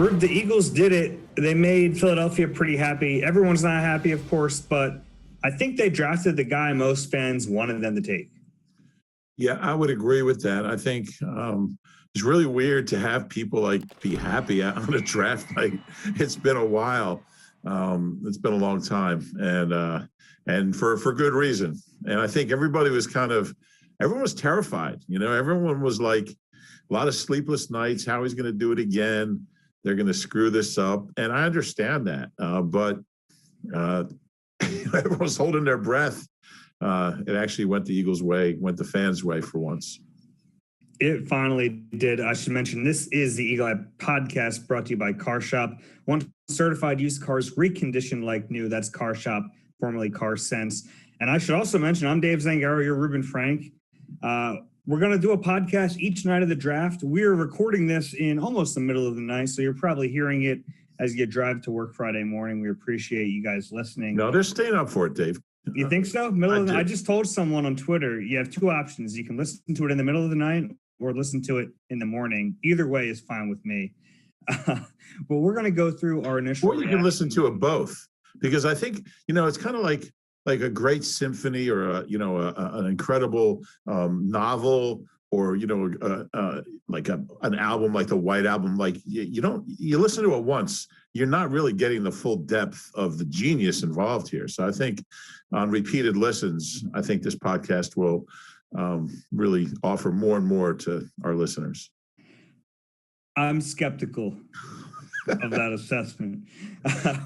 Rube, the Eagles did it. They made Philadelphia pretty happy. Everyone's not happy, of course, but I think they drafted the guy most fans wanted them to take. Yeah, I would agree with that. I think it's really weird to have people be happy on a draft night. It's been a while. It's been a long time, and for good reason. And I think everybody was everyone was terrified. Everyone was like a lot of sleepless nights. How he's going to do it again? They're going to screw this up, and I understand that. But everyone was holding their breath. It actually went the Eagles' way, went the fans' way for once. It finally did. I should mention this is the Eagle Eye podcast brought to you by Car Shop. One certified used cars reconditioned like new. That's Car Shop, formerly Car Sense. And I should also mention I'm Dave Zangaro, you're Reuben Frank. We're going to do a podcast each night of the draft. We're recording this in almost the middle of the night, so you're probably hearing it as you drive to work Friday morning. We appreciate you guys listening. No, they're staying up for it, Dave. You think so? I just told someone on Twitter, you have two options. You can listen to it in the middle of the night or listen to it in the morning. Either way is fine with me. But we're going to go through our initial Or you can listen to it both, because I think, it's kind of like a great symphony or an incredible novel, or like an album, like the White Album. Like you listen to it once, you're not really getting the full depth of the genius involved here. So I think on repeated listens, I think this podcast will really offer more and more to our listeners. I'm skeptical of that assessment.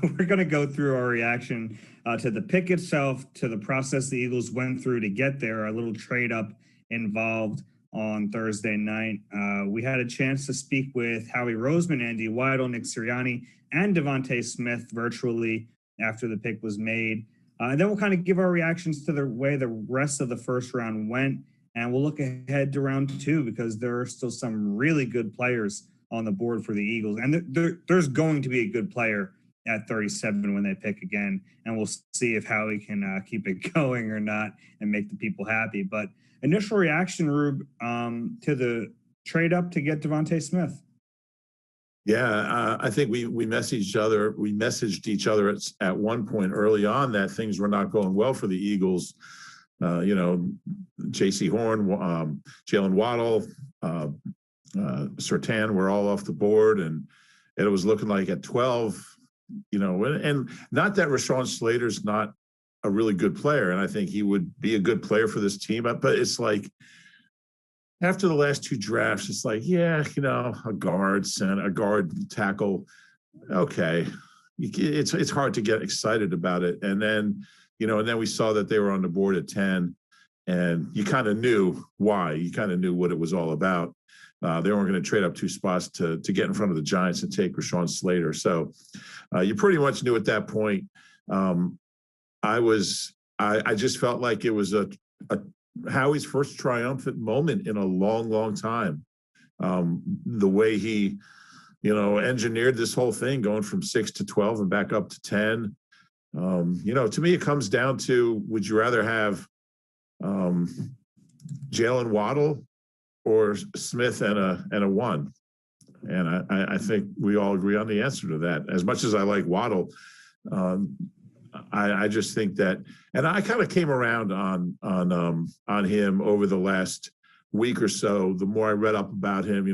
We're going to go through our reaction to the pick itself, to the process the Eagles went through to get there, a little trade up involved on Thursday night. We had a chance to speak with Howie Roseman, Andy Weidel, Nick Sirianni, and DeVonta Smith virtually after the pick was made. And then we'll kind of give our reactions to the way the rest of the first round went. And we'll look ahead to round two, because there are still some really good players on the board for the Eagles. And there's going to be a good player at 37 when they pick again. And we'll see if Howie can keep it going or not and make the people happy. But initial reaction, Rube, to the trade up to get DeVonta Smith. Yeah, I think we messaged each other at one point early on that things were not going well for the Eagles. J.C. Horn, Jalen Waddle, Surtain were all off the board, and it was looking like at 12, and not that Rashawn Slater's not a really good player, and I think he would be a good player for this team, but it's like after the last two drafts, it's like, a guard center, a guard tackle, okay, it's hard to get excited about it, and then we saw that they were on the board at 10, and you kind of knew why. You kind of knew what it was all about. They weren't going to trade up two spots to get in front of the Giants and take Rashawn Slater. So you pretty much knew at that point. I just felt like it was a Howie's first triumphant moment in a long, long time. The way he, engineered this whole thing, going from 6 to 12 and back up to 10. To me, it comes down to, would you rather have Jalen Waddle or Smith and a 1? And I think we all agree on the answer to that. As much as I like Waddle, I just think that, and I kind of came around on him over the last week or so. The more I read up about him,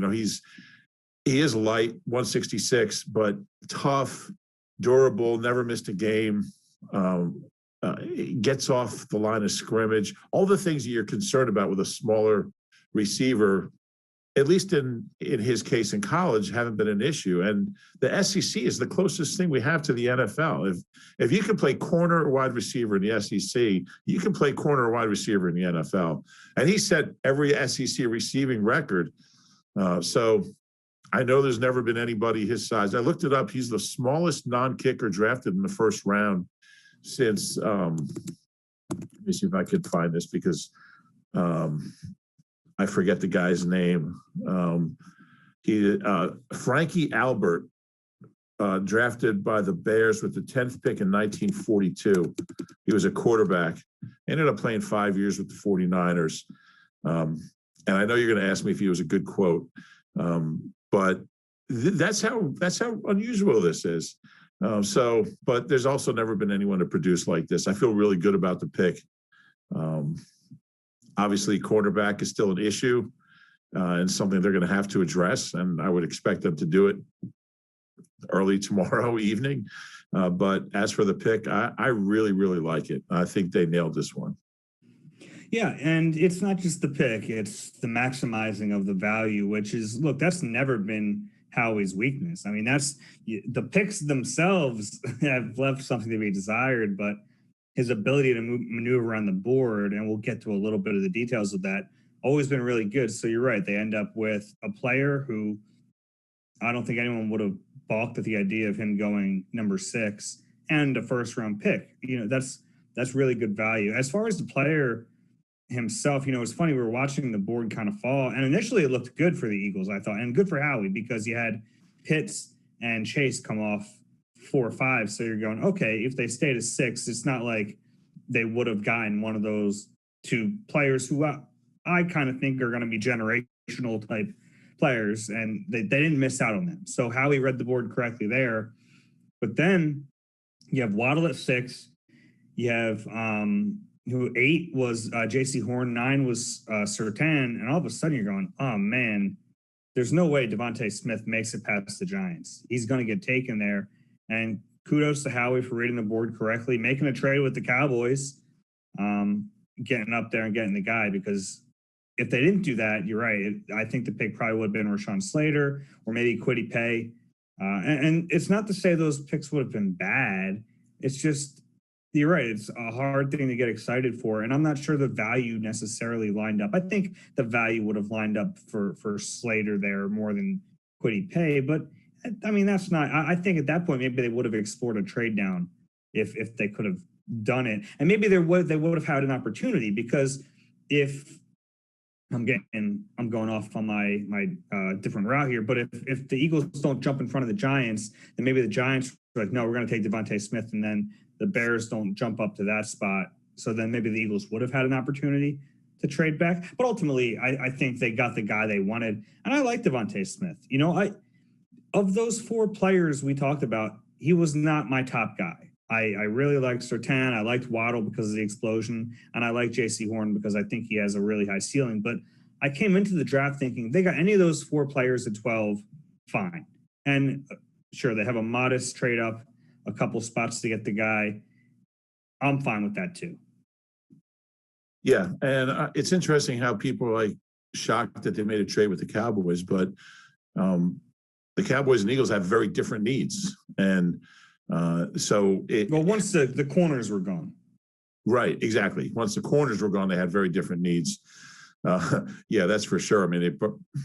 he is light, 166, but tough, durable, never missed a game, gets off the line of scrimmage, all the things that you're concerned about with a smaller receiver, at least in his case in college, haven't been an issue. And the SEC is the closest thing we have to the NFL. If you can play corner or wide receiver in the SEC, you can play corner or wide receiver in the NFL. And he set every SEC receiving record. So I know there's never been anybody his size. I looked it up. He's the smallest non-kicker drafted in the first round since, let me see if I could find this, because I forget the guy's name. Frankie Albert, drafted by the Bears with the 10th pick in 1942. He was a quarterback, ended up playing 5 years with the 49ers. And I know you're going to ask me if he was a good quote, but That's how unusual this is. But there's also never been anyone to produce like this. I feel really good about the pick. Obviously, quarterback is still an issue and something they're going to have to address, and I would expect them to do it early tomorrow evening. But as for the pick, I really, really like it. I think they nailed this one. Yeah, and it's not just the pick, it's the maximizing of the value, which is, look, that's never been Howie's weakness. I mean, that's the picks themselves have left something to be desired, but his ability to maneuver on the board, and we'll get to a little bit of the details of that, always been really good. So you're right. They end up with a player who I don't think anyone would have balked at the idea of him going number 6 and a first round pick. That's really good value. As far as the player himself, it's funny, we were watching the board kind of fall, and initially it looked good for the Eagles, I thought, and good for Howie because you had Pitts and Chase come off 4 or 5. So you're going, okay, if they stayed at 6, it's not like they would have gotten one of those 2 players who I kind of think are going to be generational type players, and they didn't miss out on them. So Howie read the board correctly there. But then you have Waddle at 6. You have who 8 was J.C. Horn, 9 was Surtain, and all of a sudden you're going, oh man, there's no way DeVonta Smith makes it past the Giants. He's going to get taken there. And kudos to Howie for reading the board correctly, making a trade with the Cowboys, getting up there and getting the guy, because if they didn't do that, you're right. I think the pick probably would have been Rashawn Slater or maybe Kwity Paye. And it's not to say those picks would have been bad. It's just, you're right. It's a hard thing to get excited for. And I'm not sure the value necessarily lined up. I think the value would have lined up for Slater there more than Kwity Paye. But, I mean, that's not – I think at that point maybe they would have explored a trade down if they could have done it. And maybe they would have had an opportunity, because if – I'm going off on my different route here, but if the Eagles don't jump in front of the Giants, then maybe the Giants are like, no, we're going to take DeVonta Smith, and then the Bears don't jump up to that spot. So then maybe the Eagles would have had an opportunity to trade back. But ultimately, I think they got the guy they wanted. And I like DeVonta Smith. Of those 4 players we talked about, he was not my top guy. I really liked Surtain. I liked Waddle because of the explosion. And I like J.C. Horn because I think he has a really high ceiling. But I came into the draft thinking they got any of those 4 players at 12, fine. And sure, they have a modest trade up, a couple spots to get the guy. I'm fine with that too. Yeah, and it's interesting how people are like shocked that they made a trade with the Cowboys, but the Cowboys and Eagles have very different needs. And once the corners were gone. Right, exactly. Once the corners were gone, they had very different needs. Yeah, that's for sure. I mean,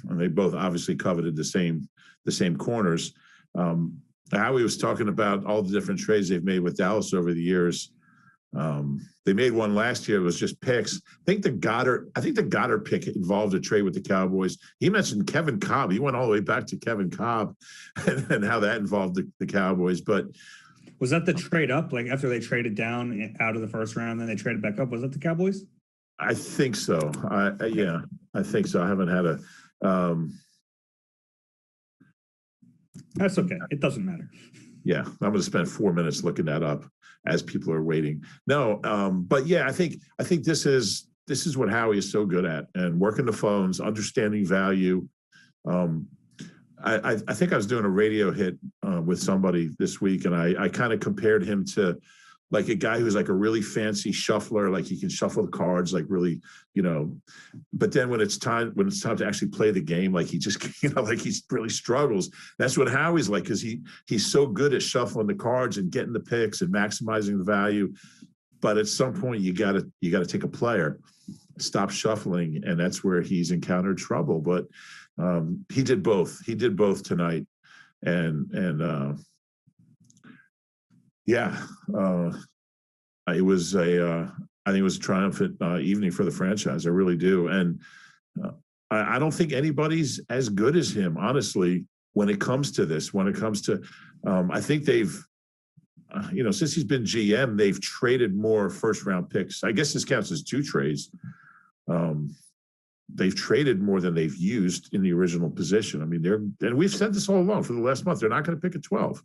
they both obviously coveted the same corners. Howie was talking about all the different trades they've made with Dallas over the years. They made one last year. It was just picks. I think the Goddard pick involved a trade with the Cowboys. He mentioned Kevin Cobb. He went all the way back to Kevin Cobb and how that involved the Cowboys. But was that the trade up? Like after they traded down out of the first round, then they traded back up. Was that the Cowboys? I think so. Yeah, I think so. I haven't had a. That's okay. It doesn't matter. Yeah, I'm going to spend 4 minutes looking that up as people are waiting. No, but yeah, I think this is what Howie is so good at, and working the phones, understanding value. I think I was doing a radio hit with somebody this week, and I kind of compared him to like a guy who's like a really fancy shuffler, like he can shuffle the cards, like really, but then when it's time to actually play the game, like he just, like he really struggles. That's what Howie's like, because he's so good at shuffling the cards and getting the picks and maximizing the value. But at some point you gotta take a player, stop shuffling, and that's where he's encountered trouble. But he did both. He did both tonight, and yeah, it was I think it was a triumphant evening for the franchise. I really do, and I don't think anybody's as good as him, honestly, when it comes to this. When it comes to, I think they've, since he's been GM, they've traded more first round picks. I guess this counts as 2 trades. they've traded more than they've used in the original position. I mean, and we've said this all along for the last month, they're not going to pick a 12.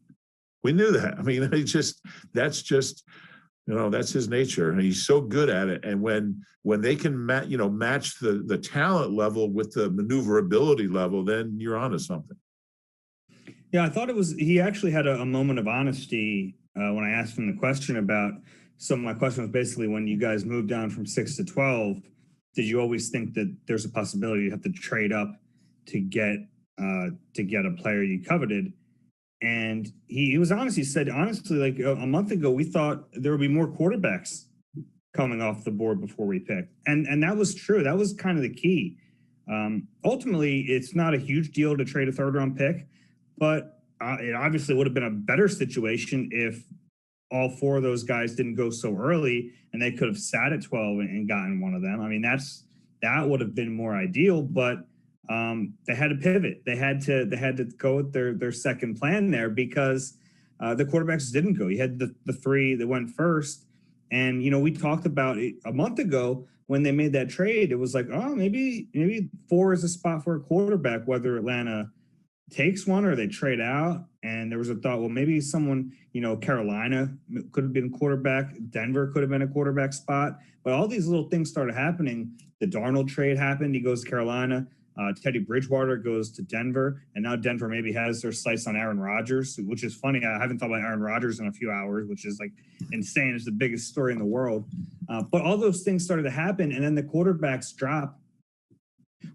We knew that. I mean, that's just, that's his nature. And he's so good at it. And when they can match the talent level with the maneuverability level, then you're onto something. Yeah, I thought he actually had a moment of honesty when I asked him the question about, so my question was basically, when you guys moved down from 6 to 12, did you always think that there's a possibility you have to trade up to get a player you coveted? And he was honest. He said, honestly, like a month ago, we thought there would be more quarterbacks coming off the board before we picked. And that was true. That was kind of the key. Ultimately, it's not a huge deal to trade a third-round pick, but it obviously would have been a better situation if all four of those guys didn't go so early and they could have sat at 12 and gotten one of them. I mean, that would have been more ideal, but they had to pivot. They had to go with their second plan there because the quarterbacks didn't go. You had the three that went first. And, we talked about it a month ago when they made that trade. It was like, oh, maybe 4 is a spot for a quarterback, whether Atlanta takes one or they trade out. And there was a thought, well, maybe someone, Carolina could have been quarterback. Denver could have been a quarterback spot. But all these little things started happening. The Darnold trade happened. He goes to Carolina. Teddy Bridgewater goes to Denver. And now Denver maybe has their sights on Aaron Rodgers, which is funny. I haven't thought about Aaron Rodgers in a few hours, which is like insane. It's the biggest story in the world. But all those things started to happen. And then the quarterbacks drop.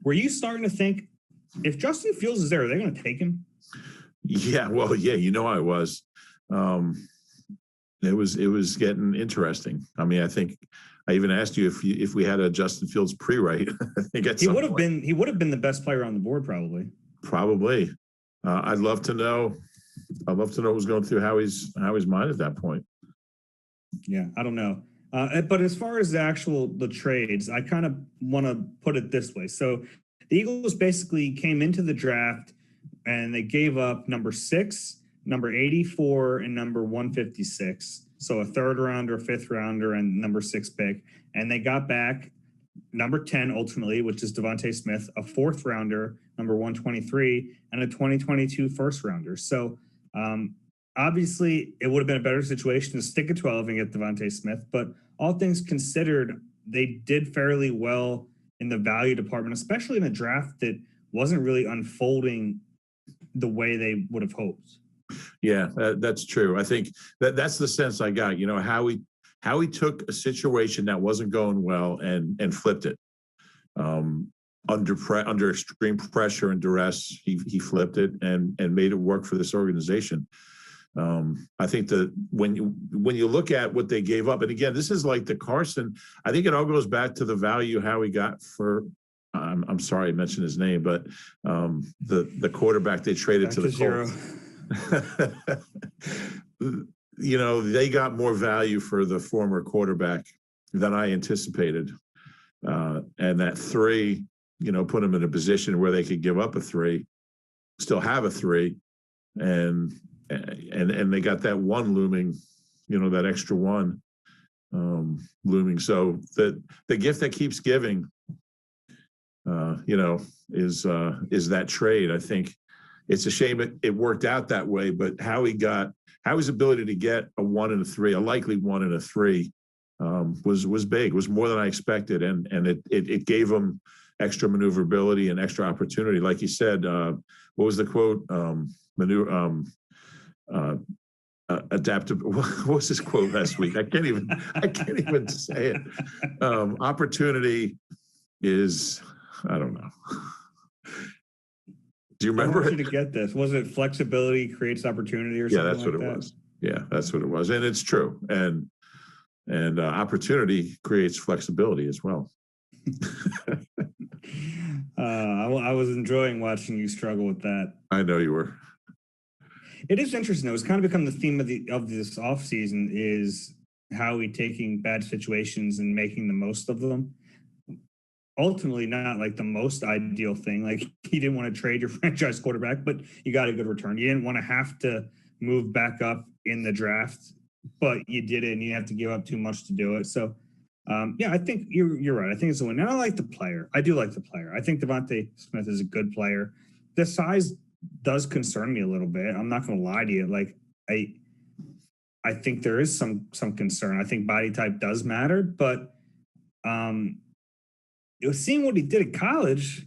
Were you starting to think, if Justin Fields is there, are they going to take him? Yeah, well, yeah, I was. It was getting interesting. I mean, I think I even asked you if we had a Justin Fields pre-write. I think he would have been the best player on the board, probably. Probably. I'd love to know. I'd love to know what was going through Howie's mind at that point. Yeah, I don't know. But as far as the trades, I kind of want to put it this way. So the Eagles basically came into the draft and they gave up number 6, number 84, and number 156. So a third rounder, a fifth rounder, and number 6 pick. And they got back number 10 ultimately, which is DeVonta Smith, a fourth rounder, number 123, and a 2022 first rounder. So obviously it would have been a better situation to stick at 12 and get DeVonta Smith. But all things considered, they did fairly well in the value department, especially in a draft that wasn't really unfolding the way they would have hoped. Yeah, that's true. I think that's the sense I got. How he took a situation that wasn't going well and flipped it. Under extreme pressure and duress, he flipped it and made it work for this organization. I think that when you look at what they gave up, and again, this is like the Carson. I think it all goes back to the value Howie got for. I'm sorry I mentioned his name, but the quarterback they traded to the Colts. They got more value for the former quarterback than I anticipated, and that 3, put them in a position where they could give up a 3, still have a 3, and they got that 1 looming, that extra 1 looming. So the gift that keeps giving, is that trade. I think it's a shame it worked out that way, but Howie's ability to get a 1 and a 3, a likely 1 and a 3, was big, was more than I expected, and it gave him extra maneuverability and extra opportunity. Like you said, what was the quote? Adaptive. What was his quote last week? I can't even say it. Opportunity is, I don't know. Do you remember? I want you to get this. Was it flexibility creates opportunity or something? Yeah, that's what it was. Yeah, that's what it was, and it's true. And opportunity creates flexibility as well. I was enjoying watching you struggle with that. I know you were. It is interesting, though. It's kind of become the theme of this offseason is Howie taking bad situations and making the most of them. Ultimately, not like the most ideal thing. Like, you didn't want to trade your franchise quarterback, but you got a good return. You didn't want to have to move back up in the draft, but you did it, and you have to give up too much to do it. So Yeah, I think you're right. I think it's a win. And I like the player. I do like the player. I think DeVonta Smith is a good player. The size does concern me a little bit. I'm not going to lie to you. Like I think there is some concern. I think body type does matter, but um, seeing what he did at college,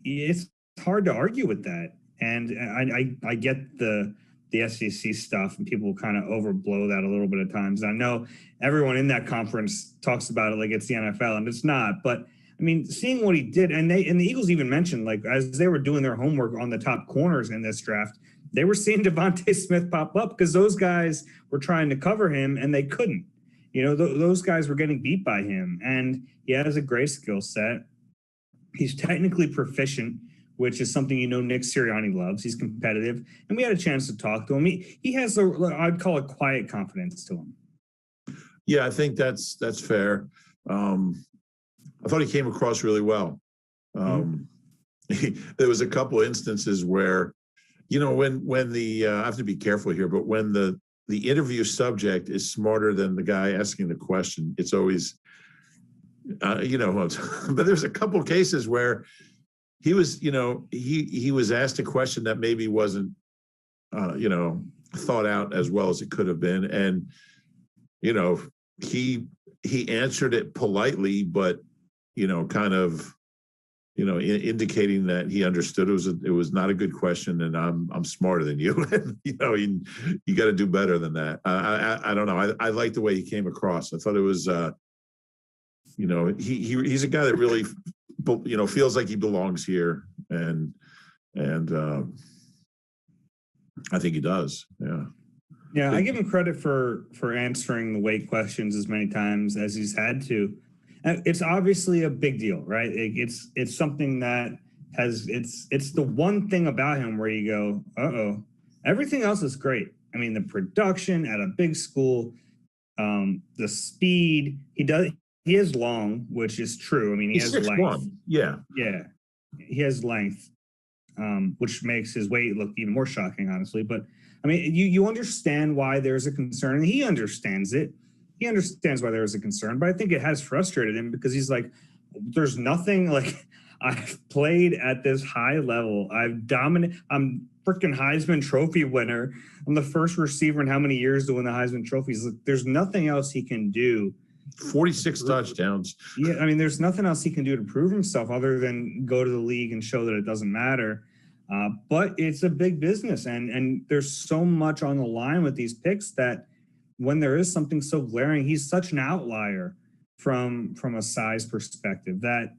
it's hard to argue with that. And I get the SEC stuff, and people kind of overblow that a little bit at times. And I know everyone in that conference talks about it like it's the NFL, and it's not. But I mean, seeing what he did, and the Eagles even mentioned, like, as they were doing their homework on the top corners in this draft, they were seeing DeVonta Smith pop up because those guys were trying to cover him and they couldn't. Those guys were getting beat by him, and he has a great skill set. He's technically proficient, which is something Nick Sirianni loves. He's competitive, and we had a chance to talk to him. He has I'd call it quiet confidence to him. Yeah, I think that's fair. I thought he came across really well. There was a couple of instances where, when the I have to be careful here, but when the interview subject is smarter than the guy asking the question, it's always, but there's a couple of cases where he was, he was asked a question that maybe wasn't, thought out as well as it could have been. And, he answered it politely, but, kind of, indicating that he understood it was not a good question, and I'm smarter than you. And, you got to do better than that. I don't know. I like the way he came across. I thought it was, he's a guy that really, feels like he belongs here, and I think he does. Yeah. Yeah, I give him credit for answering the weight questions as many times as he's had to. It's obviously a big deal, right? It's something that it's the one thing about him where you go, uh-oh. Everything else is great. I mean, the production at a big school, the speed, he is long, which is true. I mean, he has 6'1". length. Yeah. Yeah. He has length, which makes his weight look even more shocking, honestly. But I mean, you understand why there's a concern, and he understands it. He understands why there is a concern, but I think it has frustrated him because he's like, there's nothing like I've played at this high level. I'm freaking Heisman Trophy winner. I'm the first receiver in how many years to win the Heisman Trophies. There's nothing else he can do. 46 touchdowns. Yeah, I mean, there's nothing else he can do to prove himself other than go to the league and show that it doesn't matter. But it's a big business, and there's so much on the line with these picks that when there is something so glaring, he's such an outlier from a size perspective that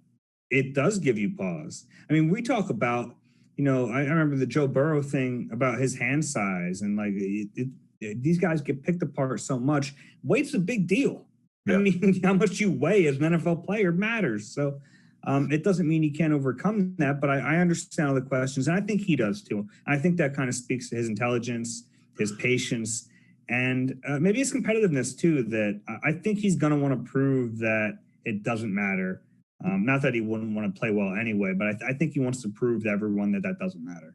it does give you pause. I mean, we talk about, I remember the Joe Burrow thing about his hand size, and like these guys get picked apart so much. Weight's a big deal. Yeah. I mean, how much you weigh as an NFL player matters. So it doesn't mean he can't overcome that, but I understand all the questions, and I think he does too. I think that kind of speaks to his intelligence, his patience, and maybe his competitiveness too, that I think he's going to want to prove that it doesn't matter. Not that he wouldn't want to play well anyway, but I think he wants to prove to everyone that doesn't matter.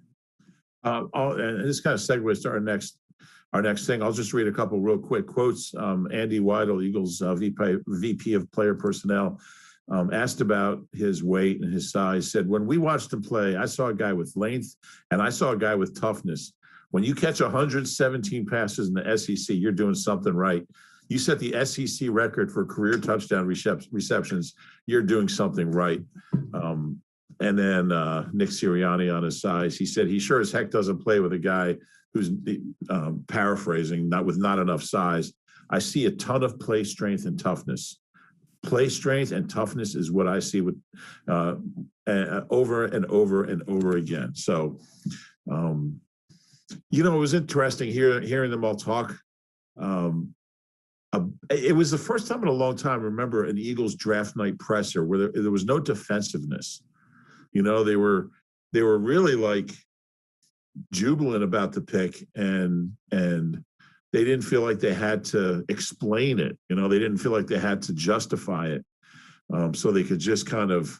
And this kind of segues to our next thing. I'll just read a couple real quick quotes. Andy Weidel, Eagles VP of Player Personnel, asked about his weight and his size, said, when we watched him play, I saw a guy with length and I saw a guy with toughness. When you catch 117 passes in the SEC, you're doing something right. You set the SEC record for career touchdown receptions. You're doing something right. And then Nick Sirianni on his size, he said he sure as heck doesn't play with a guy who's paraphrasing, not enough size. I see a ton of play strength and toughness. Play strength and toughness is what I see with over and over and over again. So, it was interesting hearing them all talk. It was the first time in a long time I remember an Eagles draft night presser where there was no defensiveness. They were really like jubilant about the pick, and they didn't feel like they had to explain it. They didn't feel like they had to justify it. So they could just kind of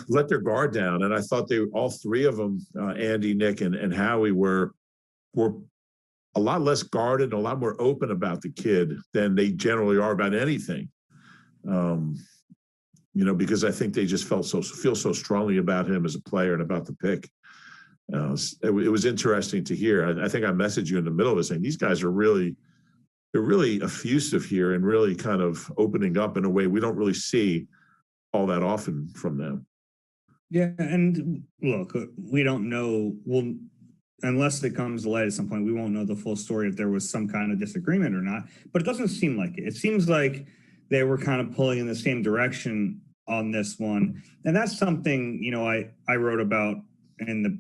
let their guard down. And I thought all three of them, Andy, Nick, and Howie, were a lot less guarded and a lot more open about the kid than they generally are about anything. Because I think they just feel so strongly about him as a player and about the pick. It was interesting to hear. I think I messaged you in the middle of it saying these guys are they're really effusive here and really kind of opening up in a way we don't really see all that often from them. Yeah, and look, we don't know. Unless it comes to light at some point, we won't know the full story if there was some kind of disagreement or not. But it doesn't seem like it. It seems like they were kind of pulling in the same direction on this one, and that's something I wrote about in the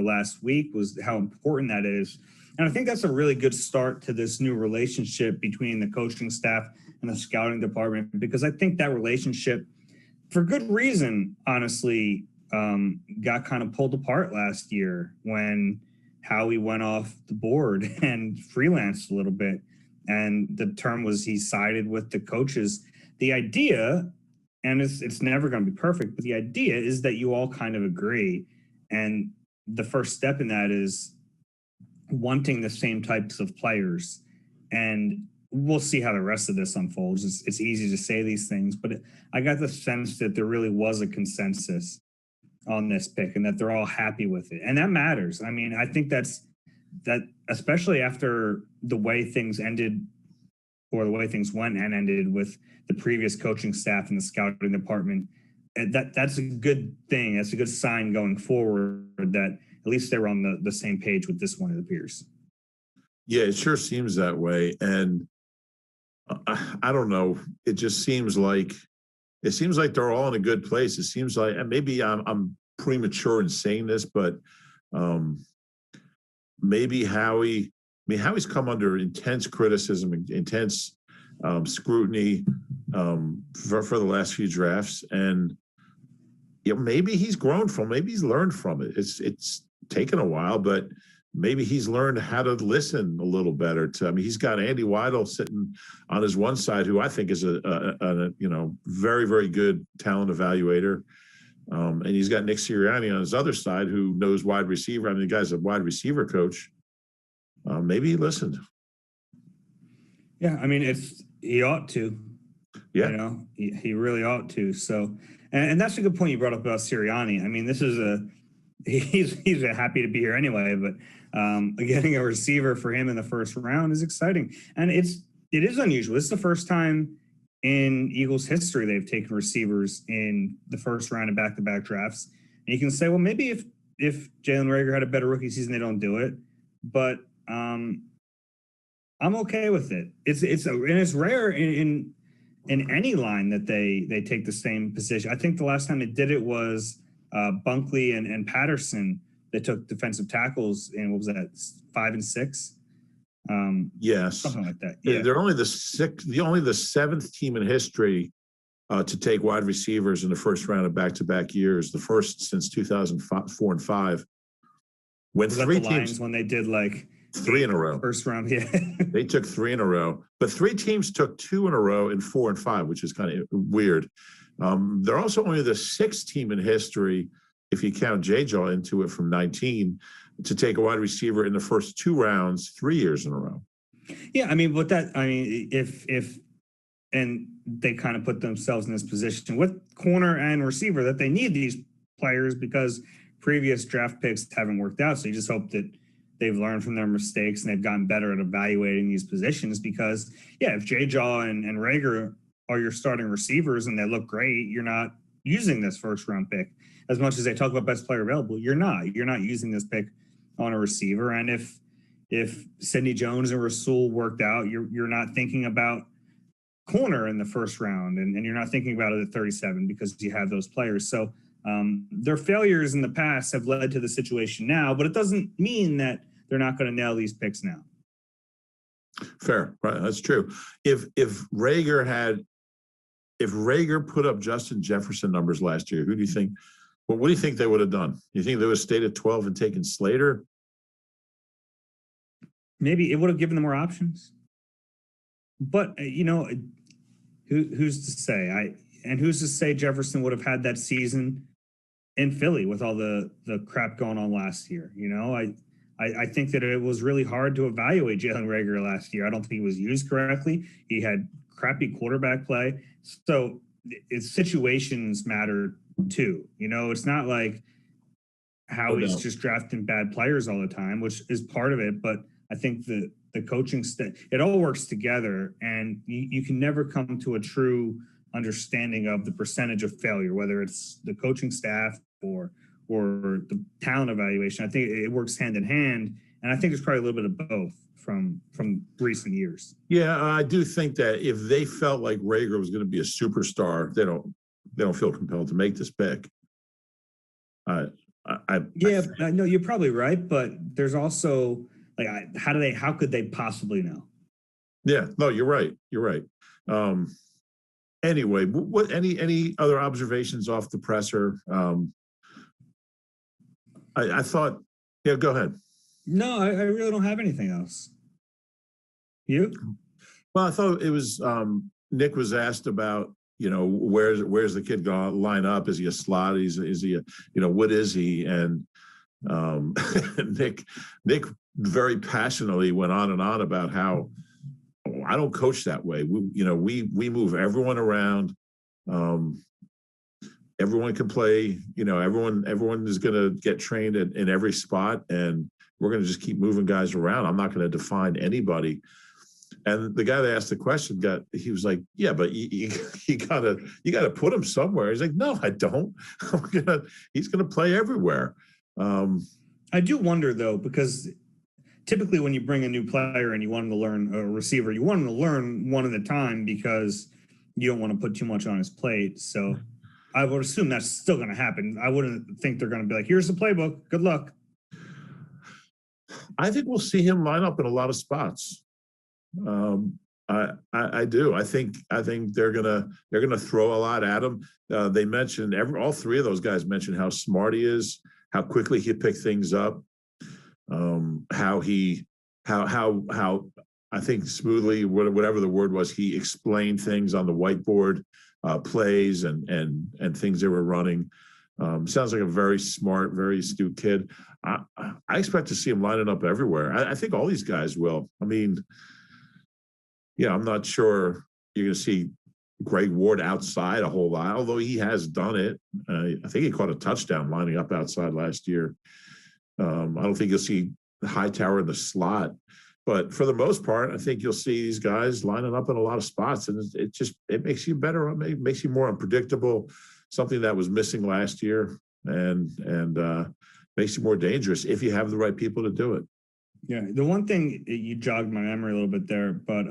last week, was how important that is. And I think that's a really good start to this new relationship between the coaching staff and the scouting department, because I think that relationship, for good reason, honestly, got kind of pulled apart last year when Howie went off the board and freelanced a little bit. And the term was he sided with the coaches. The idea, and it's never going to be perfect, but the idea is that you all kind of agree. And the first step in that is wanting the same types of players. And we'll see how the rest of this unfolds. It's easy to say these things, but I got the sense that there really was a consensus on this pick and that they're all happy with it. And that matters. I mean, I think that especially after the way things ended, or the way things went and ended with the previous coaching staff and the scouting department, that's a good thing. That's a good sign going forward that at least they were on the same page with this one, it appears. Yeah, it sure seems that way. And I don't know. It just seems like they're all in a good place. It seems like, and maybe I'm premature in saying this, but maybe Howie's come under intense criticism, intense scrutiny for the last few drafts, and maybe he's grown from, maybe he's learned from it. It's taken a while, but maybe he's learned how to listen a little better. He's got Andy Weidel sitting on his one side, who I think is a very, very good talent evaluator. And he's got Nick Sirianni on his other side, who knows wide receiver. I mean, the guy's a wide receiver coach. Maybe he listened. Yeah, I mean, he ought to. Yeah, he really ought to. So, and that's a good point you brought up about Sirianni. I mean, he's happy to be here anyway, but getting a receiver for him in the first round is exciting, and it is unusual. It's the first time in Eagles history they've taken receivers in the first round of back-to-back drafts. And you can say, well, maybe if Jalen Reagor had a better rookie season, they don't do it. But I'm okay with it. It's rare in any line that they take the same position. I think the last time they did it was Bunkley and Patterson that took defensive tackles in, what was that, 5 and 6? Yes, something like that. Yeah, they're only the seventh team in history to take wide receivers in the first round of back-to-back years. The first since 2004 and 5. When three teams, when they did like 3 in a row, first round, yeah, they took 3 in a row, but 3 teams took 2 in a row in 4 and 5, which is kind of weird. They're also only the 6th team in history, if you count J-Jaw into it, from 19, to take a wide receiver in the first 2 rounds 3 years in a row. Yeah, I mean, if and they kind of put themselves in this position with corner and receiver that they need these players because previous draft picks haven't worked out. So you just hope that they've learned from their mistakes and they've gotten better at evaluating these positions, because if J-Jaw and Reagor are your starting receivers and they look great, you're not using this first round pick. As much as they talk about best player available, you're not using this pick on a receiver. And if Sidney Jones and Rasul worked out, you're not thinking about corner in the first round, and you're not thinking about it at 37 because you have those players. So their failures in the past have led to the situation now, but it doesn't mean that they're not going to nail these picks now. Fair, right? That's true. If Reagor put up Justin Jefferson numbers last year, who do you think? Well, what do you think they would have done? You think they would have stayed at 12 and taken Slater? Maybe it would have given them more options. But who's to say? Who's to say Jefferson would have had that season in Philly with all the crap going on last year? I think that it was really hard to evaluate Jalen Reagor last year. I don't think he was used correctly. He had crappy quarterback play. So it's situations matter too. It's not like Howie's just drafting bad players all the time, which is part of it. But I think the coaching it all works together, and you can never come to a true understanding of the percentage of failure, whether it's the coaching staff or the talent evaluation. I think it works hand in hand, and I think there's probably a little bit of both from recent years. Yeah, I do think that if they felt like Rager was going to be a superstar, they don't feel compelled to make this pick. I know you're probably right, but there's also like, how could they possibly know? Yeah, no, you're right. Anyway, what any other observations off the presser? I thought, yeah, go ahead. No, I really don't have anything else. You? Well, I thought it was Nick was asked about, where's the kid going to line up? Is he a slot? Is he a, what is he? And Nick very passionately went on and on about how I don't coach that way. We move everyone around. Everyone can play. Everyone is going to get trained in every spot, and we're going to just keep moving guys around. I'm not going to define anybody. And the guy that asked the question he was like, yeah, but you gotta put him somewhere. He's like, no, I don't. He's gonna play everywhere. I do wonder though, because typically when you bring a new player and you want him to learn a receiver, you want him to learn one at a time because you don't want to put too much on his plate. So I would assume that's still going to happen. I wouldn't think they're going to be like, here's the playbook. Good luck. I think we'll see him line up in a lot of spots. I do. I think they're gonna throw a lot at him. They mentioned all three of those guys mentioned how smart he is, how quickly he picked things up, how I think smoothly, whatever the word was, he explained things on the whiteboard, plays and things they were running. Sounds like a very smart, very astute kid. I expect to see him lining up everywhere. I think all these guys will. I mean, yeah, I'm not sure you're going to see Greg Ward outside a whole lot, although he has done it. I think he caught a touchdown lining up outside last year. I don't think you'll see Hightower in the slot, but for the most part, I think you'll see these guys lining up in a lot of spots, and it makes you better. It makes you more unpredictable. Something that was missing last year, and makes you more dangerous if you have the right people to do it. Yeah, the one thing, you jogged my memory a little bit there, but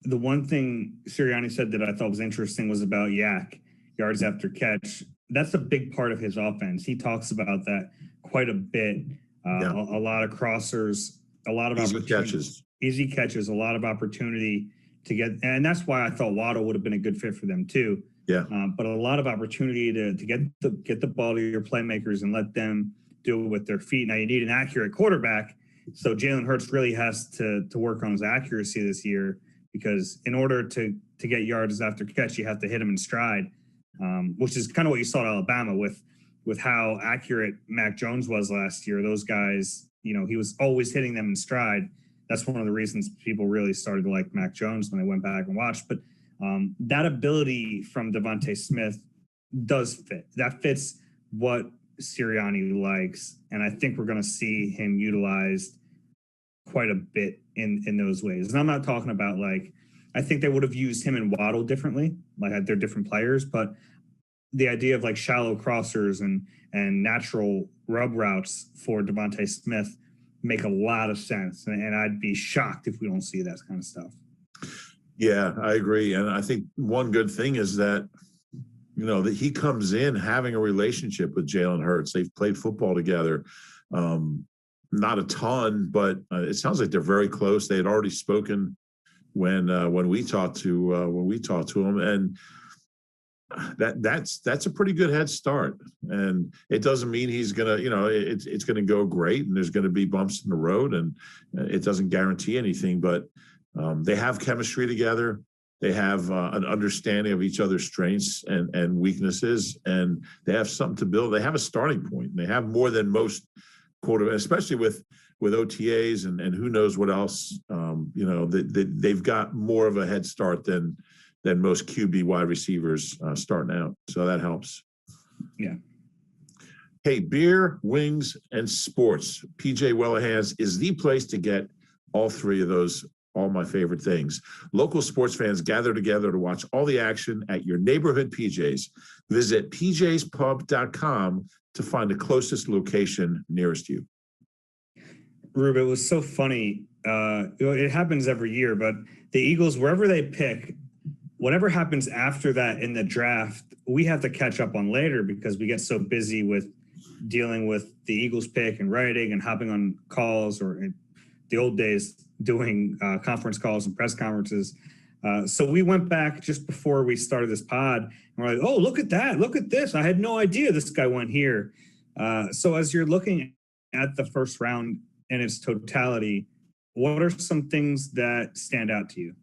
the one thing Sirianni said that I thought was interesting was about Yak, yards after catch. That's a big part of his offense. He talks about that quite a bit. A lot of crossers, a lot of easy catches, a lot of opportunity to get, and that's why I thought Waddle would have been a good fit for them too. Yeah, but a lot of opportunity to get the ball to your playmakers and let them do it with their feet. Now you need an accurate quarterback, so Jalen Hurts really has to work on his accuracy this year, because in order to get yards after catch, you have to hit him in stride, which is kind of what you saw at Alabama with how accurate Mac Jones was last year. Those guys, he was always hitting them in stride. That's one of the reasons people really started to like Mac Jones when they went back and watched. But that ability from DeVonta Smith does fit. That fits what Sirianni likes, and I think we're going to see him utilized quite a bit in those ways. And I'm not talking about I think they would have used him and Waddle differently, they're different players, but the idea of shallow crossers and natural rub routes for DeVonta Smith make a lot of sense, and I'd be shocked if we don't see that kind of stuff. Yeah, I agree, and I think one good thing is that that he comes in having a relationship with Jalen Hurts. They've played football together, not a ton, but it sounds like they're very close. They had already spoken when we talked to him, and that's a pretty good head start. And it doesn't mean he's gonna, it's gonna go great, and there's gonna be bumps in the road, and it doesn't guarantee anything. But they have chemistry together. They have an understanding of each other's strengths and weaknesses, and they have something to build. They have a starting point. They have more than most quarterbacks, especially with with OTAs and who knows what else. They've got more of a head start than most QB wide receivers starting out. So that helps. Yeah. Hey, beer, wings, and sports. PJ Wellahans is the place to get all three of those, all my favorite things. Local sports fans gather together to watch all the action at your neighborhood PJ's. Visit pjspub.com to find the closest location nearest you. Rube, it was so funny. It happens every year, but the Eagles, wherever they pick, whatever happens after that in the draft, we have to catch up on later because we get so busy with dealing with the Eagles pick and writing and hopping on calls, or in the old days doing conference calls and press conferences. So we went back just before we started this pod and we're like, oh, look at that. Look at this. I had no idea this guy went here. So as you're looking at the first round in its totality, what are some things that stand out to you?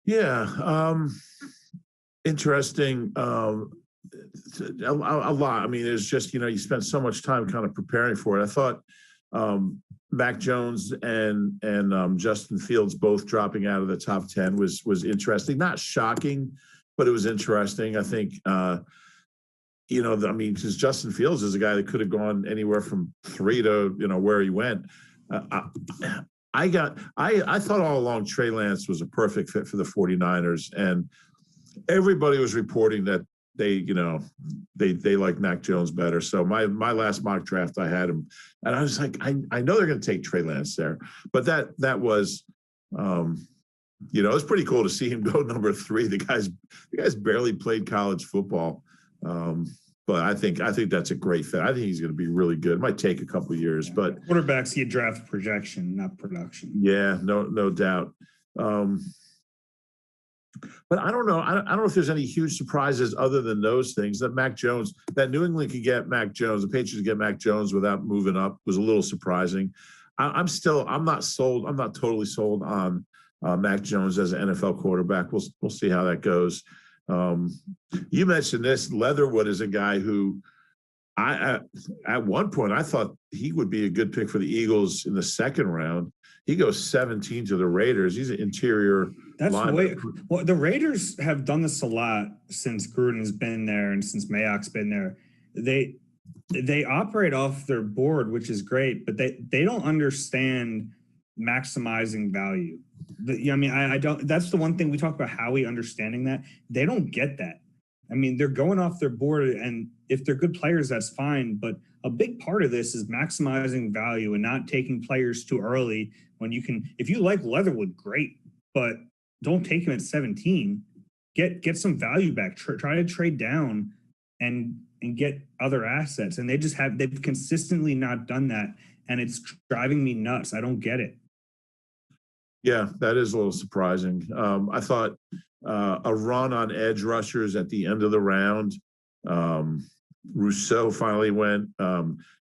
Yeah. Interesting. A lot. I mean, it's just, you spent so much time kind of preparing for it. I thought Mac Jones and Justin Fields both dropping out of the top 10 was interesting. Not shocking, but it was interesting. I think, because Justin Fields is a guy that could have gone anywhere from 3 to, where he went. I thought all along Trey Lance was a perfect fit for the 49ers, and everybody was reporting that they like Mac Jones better. So my last mock draft, I had him, and I was like, I know they're going to take Trey Lance there, but that was, it was pretty cool to see him go number 3. The guy's barely played college football, but I think that's a great fit. I think he's going to be really good. It might take a couple of years, but quarterbacks get draft projection, not production. Yeah, no doubt. But I don't know. I don't know if there's any huge surprises other than those things. That New England could get Mac Jones, the Patriots get Mac Jones without moving up was a little surprising. I'm not sold. I'm not totally sold on Mac Jones as an NFL quarterback. We'll see how that goes. You mentioned this. Leatherwood is a guy who at one point I thought he would be a good pick for the Eagles in the second round. He goes 17 to the Raiders. He's an interior. The Raiders have done this a lot since Gruden's been there and since Mayock's been there. They operate off their board, which is great, but they don't understand maximizing value. I don't. That's the one thing we talk about Howie understanding that. They don't get that. I mean, they're going off their board, and if they're good players, that's fine. But a big part of this is maximizing value and not taking players too early when you can. If you like Leatherwood, great, but don't take him at 17. Get some value back. Try to trade down and get other assets. And they've consistently not done that, and it's driving me nuts. I don't get it. Yeah, that is a little surprising. I thought a run on edge rushers at the end of the round. Rousseau finally went.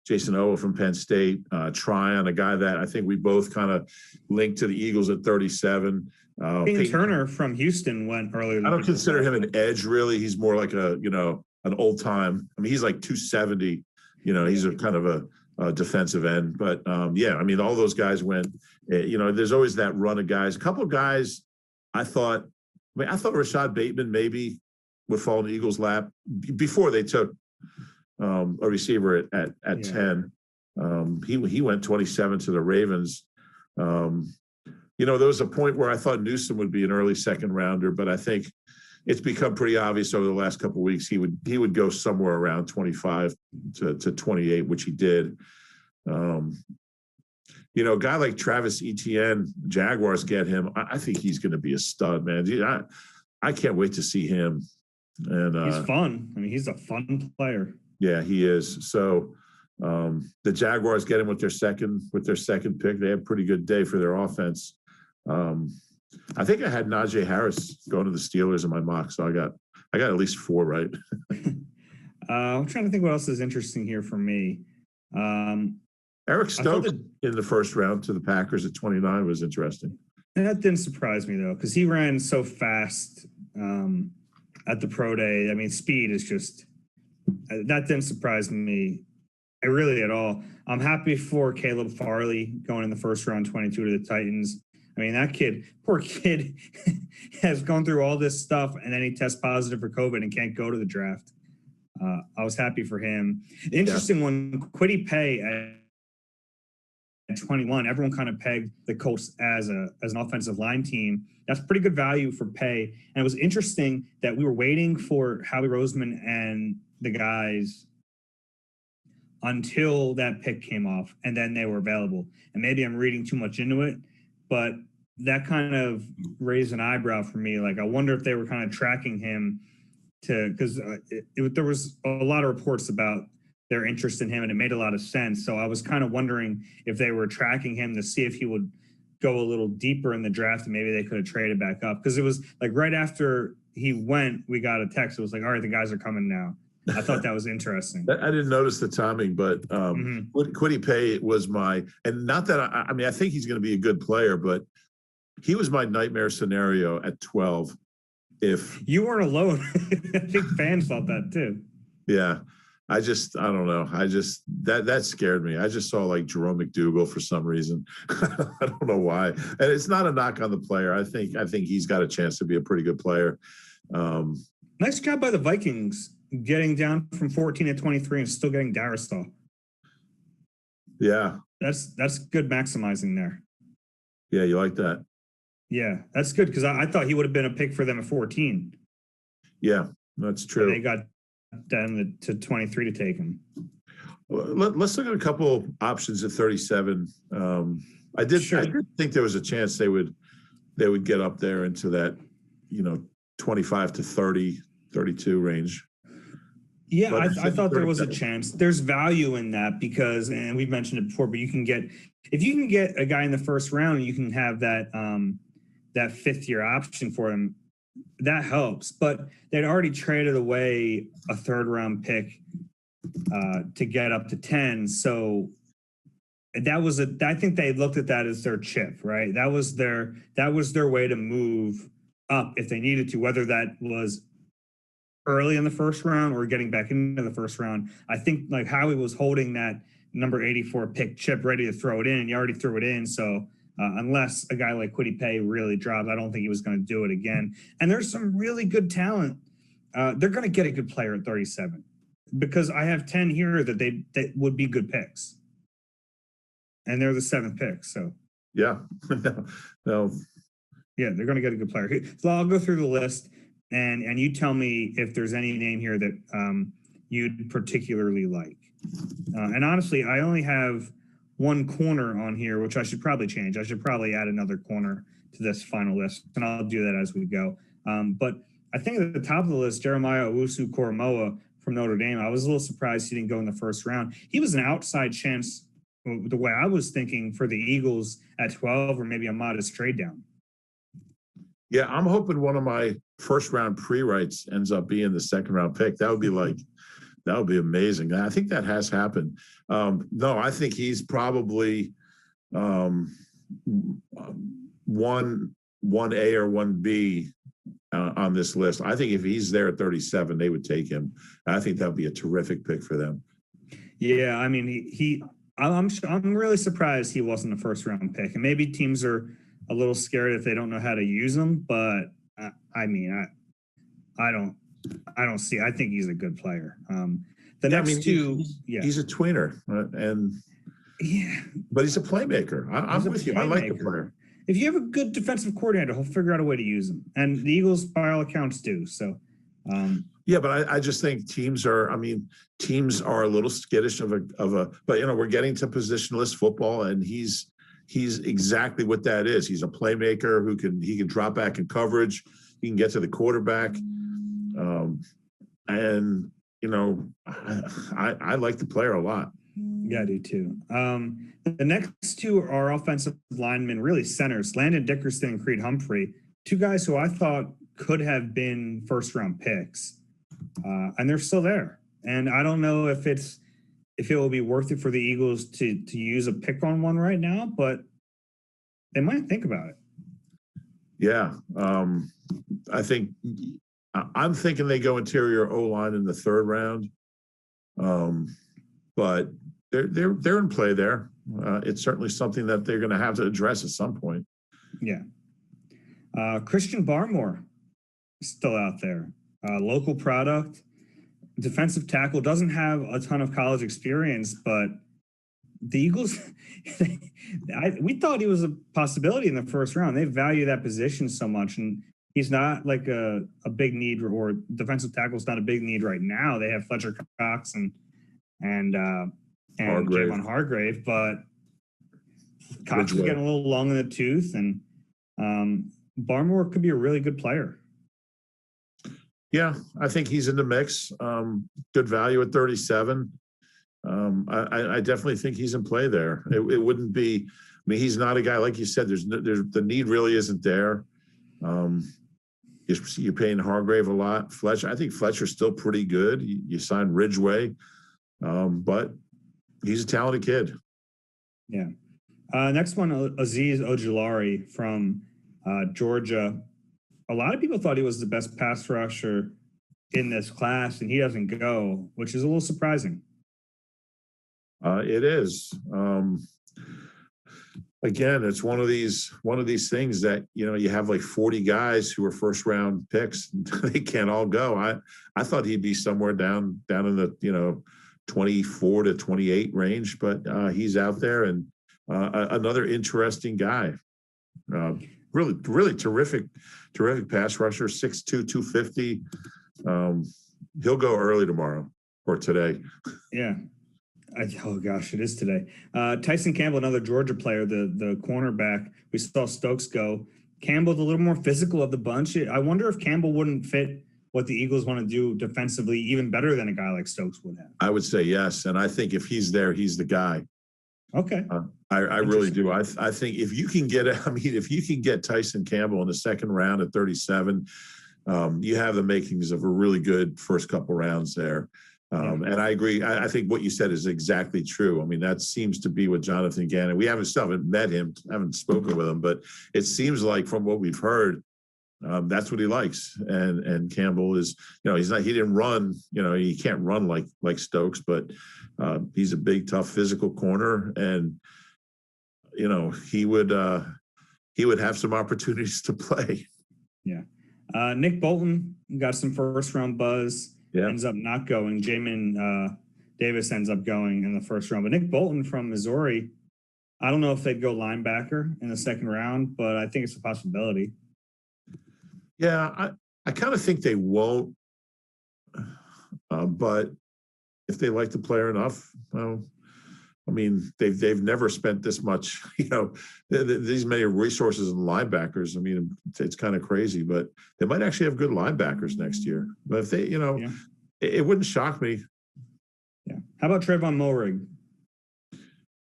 Jason Owa from Penn State. Tryon, a guy that I think we both kind of linked to the Eagles at 37. Peyton Turner from Houston went earlier. I don't consider him an edge, really. He's more like an old time. I mean, he's like 270. He's a kind of a defensive end. But all those guys went. There's always that run of guys. A couple of guys, I thought Rashad Bateman maybe would fall in the Eagles' lap before they took a receiver at 10. He went 27 to the Ravens. There was a point where I thought Newsom would be an early second rounder, but I think it's become pretty obvious over the last couple of weeks he would go somewhere around 25 to 28, which he did. A guy like Travis Etienne, Jaguars get him. I think he's going to be a stud, man. I can't wait to see him. And he's fun. I mean, he's a fun player. Yeah, he is. So the Jaguars get him with their second pick. They had a pretty good day for their offense. I think I had Najee Harris going to the Steelers in my mock, so I got at least 4 right. I'm trying to think what else is interesting here for me. Eric Stokes in the first round to the Packers at 29 was interesting. That didn't surprise me, though, because he ran so fast at the pro day. I mean, speed is just – that didn't surprise me really at all. I'm happy for Caleb Farley going in the first round, 22 to the Titans. I mean, that kid, poor kid, has gone through all this stuff, and then he tests positive for COVID and can't go to the draft. I was happy for him. Interesting one, Kwity Paye at 21. Everyone kind of pegged the Colts as an offensive line team. That's pretty good value for Paye. And it was interesting that we were waiting for Howie Roseman and the guys until that pick came off, and then they were available. And maybe I'm reading too much into it, but that kind of raised an eyebrow for me. Like, I wonder if they were kind of tracking him because there was a lot of reports about their interest in him, and it made a lot of sense. So I was kind of wondering if they were tracking him to see if he would go a little deeper in the draft, and maybe they could have traded back up. Because it was like right after he went, we got a text. It was like, all right, the guys are coming now. I thought that was interesting. I didn't notice the timing, but Kwity Paye was and not that I mean, I think he's going to be a good player, but he was my nightmare scenario at 12. If you weren't alone, I think fans thought that too. Yeah. I don't know. That scared me. I just saw like Jerome McDougal for some reason. I don't know why. And it's not a knock on the player. I think he's got a chance to be a pretty good player. Nice job by the Vikings getting down from 14 to 23 and still getting Darrisaw. Yeah. That's good maximizing there. Yeah, you like that? Yeah, that's good because I thought he would have been a pick for them at 14. Yeah, that's true. They got down to 23 to take him. Let's look at a couple options at 37. I did think there was a chance they would get up there into that, 25 to 30, 32 range. Yeah, I thought there was a chance. There's value in that because, and we've mentioned it before, but if you can get a guy in the first round and you can have that fifth year option for him, that helps. But they'd already traded away a third round pick to get up to 10. So I think they looked at that as their chip, right? That was their way to move up if they needed to, whether that was early in the first round or getting back into the first round. I think like Howie was holding that number 84 pick chip ready to throw it in, and he already threw it in. So unless a guy like Kwity Paye really dropped, I don't think he was going to do it again. And there's some really good talent. They're going to get a good player at 37 because I have 10 here that would be good picks. And they're the 7th pick. So yeah, no. Yeah, they're going to get a good player. So I'll go through the list. And you tell me if there's any name here that you'd particularly like. And honestly, I only have one corner on here, which I should probably change. I should probably add another corner to this final list, and I'll do that as we go. But I think at the top of the list, Jeremiah Owusu-Koramoah from Notre Dame, I was a little surprised he didn't go in the first round. He was an outside chance, the way I was thinking, for the Eagles at 12 or maybe a modest trade down. Yeah, I'm hoping one of my first round pre-writes ends up being the second round pick. That would be amazing. I think that has happened. No, I think he's probably 1A or 1B on this list. I think if he's there at 37, they would take him. I think that would be a terrific pick for them. Yeah, I mean, I'm really surprised he wasn't a first round pick, and maybe teams are a little scared if they don't know how to use him. But I don't see. I think he's a good player. He's a tweener, right? And but he's a playmaker. I'm with you. I like the player. If you have a good defensive coordinator, he'll figure out a way to use him, and the Eagles, by all accounts, do. So, yeah, but I just think teams are a little skittish of a. But we're getting to positionless football, and he's exactly what that is. He's a playmaker who can drop back in coverage. He can get to the quarterback. And I like the player a lot. Yeah, I do too. The next two are offensive linemen, really centers, Landon Dickerson and Creed Humphrey, two guys who I thought could have been first round picks. And they're still there. And I don't know if it will be worth it for the Eagles to use a pick on one right now, but they might think about it. Yeah. I'm thinking they go interior O-line in the third round. but they're in play there. It's certainly something that they're going to have to address at some point. Yeah. Christian Barmore is still out there. Local product, defensive tackle, doesn't have a ton of college experience, but the Eagles, we thought he was a possibility in the first round. They value that position so much, and he's not like a big need, or defensive tackle is not a big need right now. They have Fletcher Cox and Javon Hargrave, but Cox is getting a little long in the tooth, and Barmore could be a really good player. Yeah, I think he's in the mix. Good value at 37. I definitely think he's in play there. It wouldn't be. I mean, he's not a guy like you said. There's the need really isn't there. You're paying Hargrave a lot. Fletcher, I think Fletcher's still pretty good. You signed Ridgeway, but he's a talented kid. Yeah. Next one, Azeez Ojulari from Georgia. A lot of people thought he was the best pass rusher in this class, and he doesn't go, which is a little surprising. It is. Again, it's one of these things that, you have like 40 guys who are first round picks. And they can't all go. I thought he'd be somewhere down in the 24 to 28 range, but he's out there, and another interesting guy. Really terrific pass rusher, 6'2", 250. He'll go early tomorrow or today. Yeah. Oh gosh, it is today. Tyson Campbell, another Georgia player, the cornerback. We saw Stokes go. Campbell's a little more physical of the bunch. I wonder if Campbell wouldn't fit what the Eagles want to do defensively even better than a guy like Stokes would have. I would say yes, and I think if he's there, he's the guy. Okay. I really do. I think if you can get Tyson Campbell in the second round at 37, you have the makings of a really good first couple rounds there. And I agree. I think what you said is exactly true. I mean, that seems to be what Jonathan Gannon. We haven't met him, haven't spoken with him, but it seems like from what we've heard, that's what he likes. And Campbell is, he didn't run. He can't run like Stokes, but he's a big, tough, physical corner, and he would have some opportunities to play. Yeah. Nick Bolton got some first round buzz. Yeah. Ends up not going. Jamin Davis ends up going in the first round. But Nick Bolton from Missouri, I don't know if they'd go linebacker in the second round, but I think it's a possibility. Yeah, I kind of think they won't. But if they like the player enough, well, I mean, they've never spent this much, these many resources in linebackers. I mean, it's kind of crazy, but they might actually have good linebackers next year. But if they, it wouldn't shock me. Yeah. How about Trayvon Mulrig?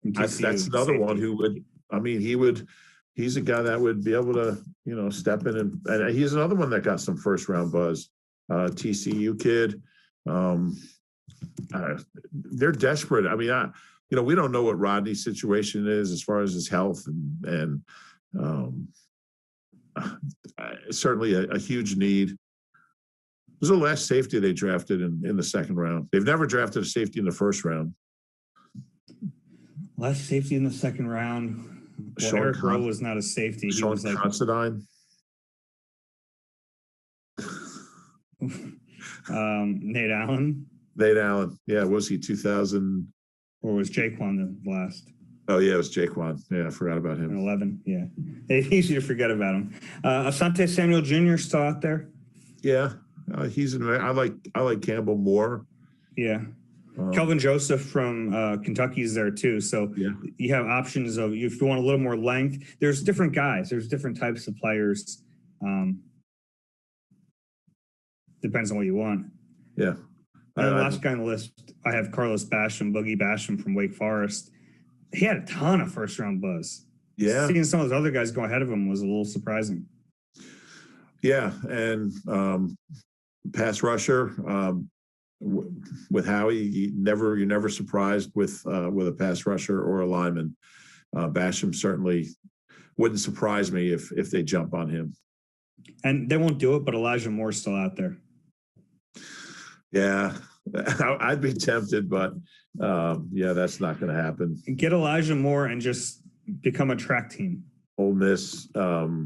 That's another one who would. I mean, he's a guy that would be able to, step in, and he's another one that got some first round buzz. TCU kid. They're desperate. I mean, we don't know what Rodney's situation is as far as his health, and certainly a huge need. This is the last safety they drafted in the second round. They've never drafted a safety in the first round. Last safety in the second round. Well, Eric Rowe was not a safety. Sean Considine. Nate Allen. Yeah, was he 2000? Or was Jaquan the last? Oh, yeah, it was Jaquan. Yeah, I forgot about him. 11, yeah. It's easy to forget about him. Asante Samuel Jr. still out there? Yeah, I like Campbell more. Yeah. Kelvin Joseph from Kentucky is there too. So you have options of, if you want a little more length, there's different guys. There's different types of players. Depends on what you want. Yeah. And the last guy on the list, I have Carlos Basham, Boogie Basham from Wake Forest. He had a ton of first round buzz. Yeah. Seeing some of those other guys go ahead of him was a little surprising. Yeah. And pass rusher, with Howie, you're never surprised with a pass rusher or a lineman. Basham certainly wouldn't surprise me if they jump on him. And they won't do it, but Elijah Moore's still out there. Yeah, I'd be tempted, but yeah, that's not going to happen. Get Elijah Moore and just become a track team. Ole Miss, Rondell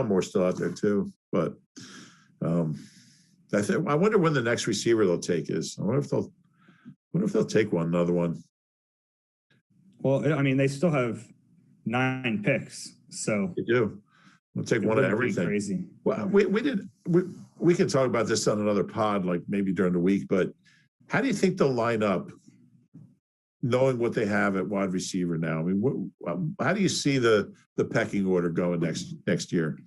Moore's still out there too, but I wonder when the next receiver they'll take is. I wonder if they'll take another one. Well, I mean, they still have 9 picks, so they do. We'll take one of everything. Crazy. Well, we can talk about this on another pod, like maybe during the week. But how do you think they'll line up, knowing what they have at wide receiver now? I mean, how do you see the pecking order going next year?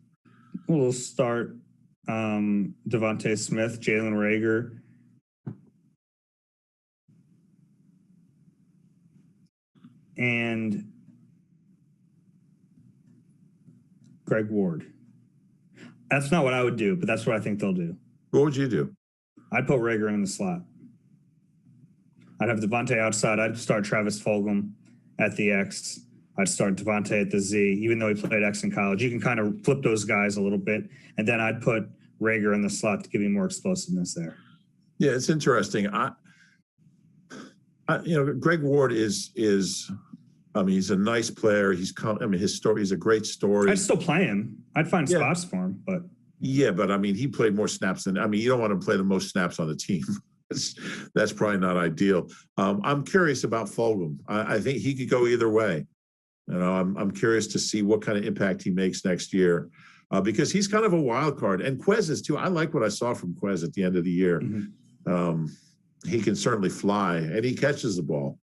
We'll start DeVonta Smith, Jalen Reagor, and Greg Ward. That's not what I would do, but that's what I think they'll do. What would you do? I'd put Reagor in the slot. I'd have DeVonta outside. I'd start Travis Fulgham at the X. I'd start DeVonta at the Z, even though he played X in college. You can kind of flip those guys a little bit, and then I'd put Reagor in the slot to give you more explosiveness there. Yeah, it's interesting. Greg Ward is. I mean, he's a nice player. His story. He's a great story. I'd still play him. I'd find spots for him, but yeah, but I mean, he played more snaps than. I mean, you don't want to play the most snaps on the team. That's probably not ideal. I'm curious about Fulgham. I think he could go either way. You know, I'm curious to see what kind of impact he makes next year, because he's kind of a wild card. And Quez is too. I like what I saw from Quez at the end of the year. Mm-hmm. He can certainly fly, and he catches the ball.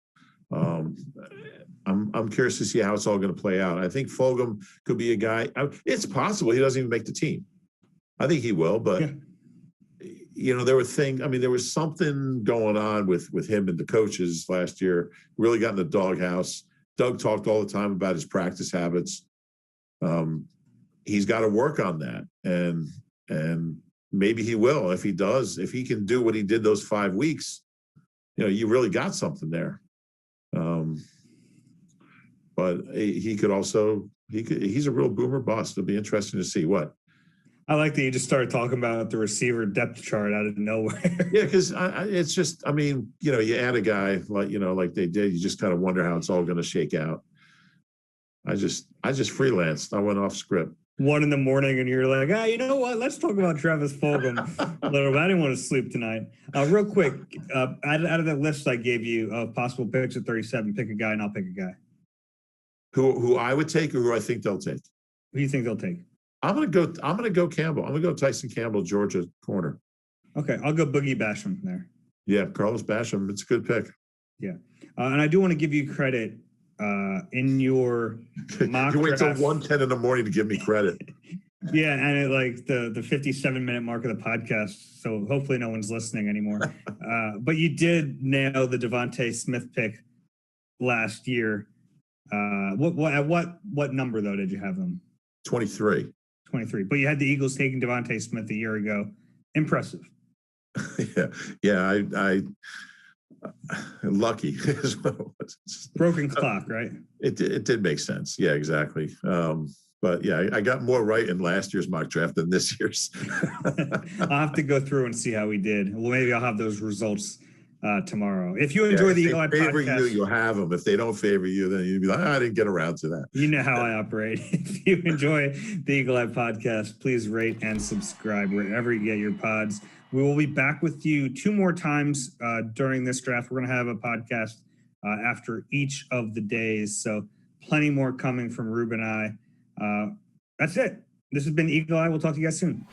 I'm curious to see how it's all going to play out. I think Fulgham could be a guy. It's possible he doesn't even make the team. I think he will, but there was something going on with him and the coaches last year. Really got in the doghouse. Doug talked all the time about his practice habits. He's got to work on that, and maybe he will. If he does, if he can do what he did those 5 weeks, you really got something there. But he could also he's a real boomer bust. It'll be interesting to see what. I like that you just started talking about the receiver depth chart out of nowhere. Yeah, because it's just, I mean, you add a guy like they did, you just kind of wonder how it's all going to shake out. I just freelanced. I went off script. 1 a.m. and you're like, you know what? Let's talk about Travis Fulgham a little bit. I didn't want to sleep tonight. Real quick, out of the list I gave you of possible picks at 37, pick a guy and I'll pick a guy. Who I would take or who I think they'll take? Who do you think they'll take? I'm gonna go Campbell. I'm gonna go Tyson Campbell, Georgia corner. Okay, I'll go Boogie Basham there. Yeah, Carlos Basham. It's a good pick. Yeah, and I do want to give you credit in your mock you wait till draft. 1:10 in the morning to give me credit. Yeah, and it the 57-minute mark of the podcast, so hopefully no one's listening anymore. But you did nail the DeVonta Smith pick last year. What number though did you have them? 23. 23. But you had the Eagles taking DeVonta Smith a year ago. Impressive. Yeah. I lucky is what it was. Broken clock, right? It did make sense. Yeah, exactly. But yeah, I got more right in last year's mock draft than this year's. I'll have to go through and see how we did. Well, maybe I'll have those results tomorrow. If you enjoy the Eagle Eye podcast, you'll have them. If they don't favor you, then you'll be like, I didn't get around to that. You know how I operate. If you enjoy the Eagle Eye podcast, please rate and subscribe wherever you get your pods. We will be back with you 2 more times during this draft. We're going to have a podcast after each of the days. So plenty more coming from Reuben and I. That's it. This has been Eagle Eye. We'll talk to you guys soon.